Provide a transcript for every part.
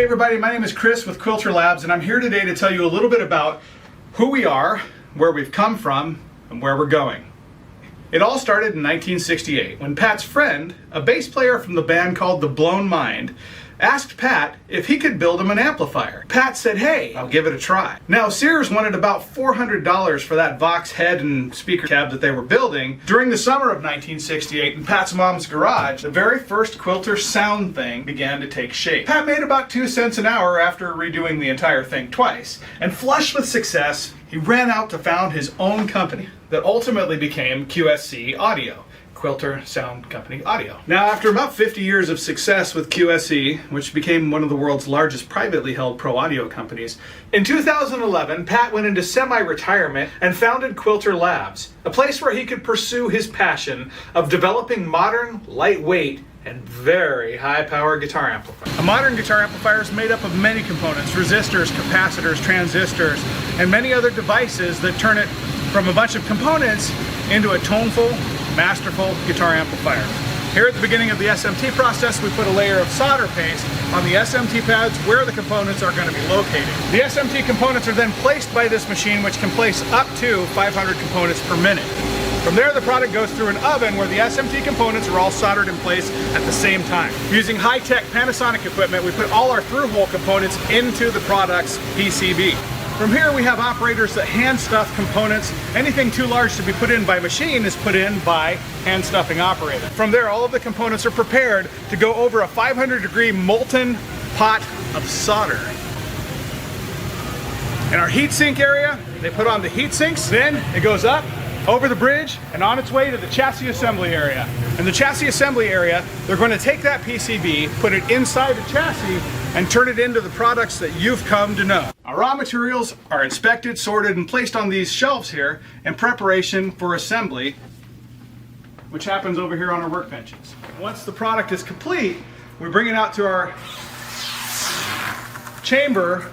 everybody, my name is Chris with Quilter Labs, and I'm here today to tell you a little bit about who we are, where we've come from, and where we're going. It all started in 1968 when Pat's friend, a bass player from the band called The Blown Mind, asked Pat if he could build him an amplifier. Pat said, "Hey, I'll give it a try." Now, Sears wanted about $400 for that Vox head and speaker cab that they were building. During the summer of 1968 in Pat's mom's garage, the very first Quilter sound thing began to take shape. Pat made about 2 cents an hour after redoing the entire thing twice. And flushed with success, he ran out to found his own company that ultimately became QSC Audio. Quilter Sound Company Audio. Now, after about 50 years of success with QSE, which became one of the world's largest privately held pro audio companies, in 2011, Pat went into semi-retirement and founded Quilter Labs, a place where he could pursue his passion of developing modern, lightweight, and very high-power guitar amplifiers. A modern guitar amplifier is made up of many components: resistors, capacitors, transistors, and many other devices that turn it from a bunch of components into a toneful, masterful guitar amplifier. Here at the beginning of the SMT process, we put a layer of solder paste on the SMT pads where the components are going to be located. The SMT components are then placed by this machine, which can place up to 500 components per minute. From there, the product goes through an oven where the SMT components are all soldered in place at the same time. Using high-tech Panasonic equipment, we put all our through-hole components into the product's PCB. From here, we have operators that hand stuff components. Anything too large to be put in by machine is put in by hand stuffing operator. From there, all of the components are prepared to go over a 500-degree molten pot of solder. In our heat sink area, they put on the heat sinks. Then it goes up, over the bridge, and on its way to the chassis assembly area. In the chassis assembly area, they're going to take that PCB, put it inside the chassis, and turn it into the products that you've come to know. Our raw materials are inspected, sorted, and placed on these shelves here in preparation for assembly, which happens over here on our workbenches. Once the product is complete, we bring it out to our chamber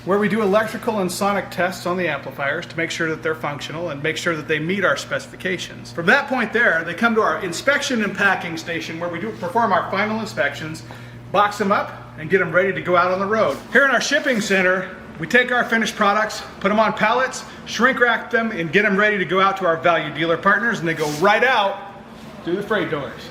where we do electrical and sonic tests on the amplifiers to make sure that they're functional and make sure that they meet our specifications. From that point there, they come to our inspection and packing station where we perform our final inspections, box them up, and get them ready to go out on the road. Here in our shipping center, we take our finished products, put them on pallets, shrink wrap them, and get them ready to go out to our value dealer partners, and they go right out through the freight doors.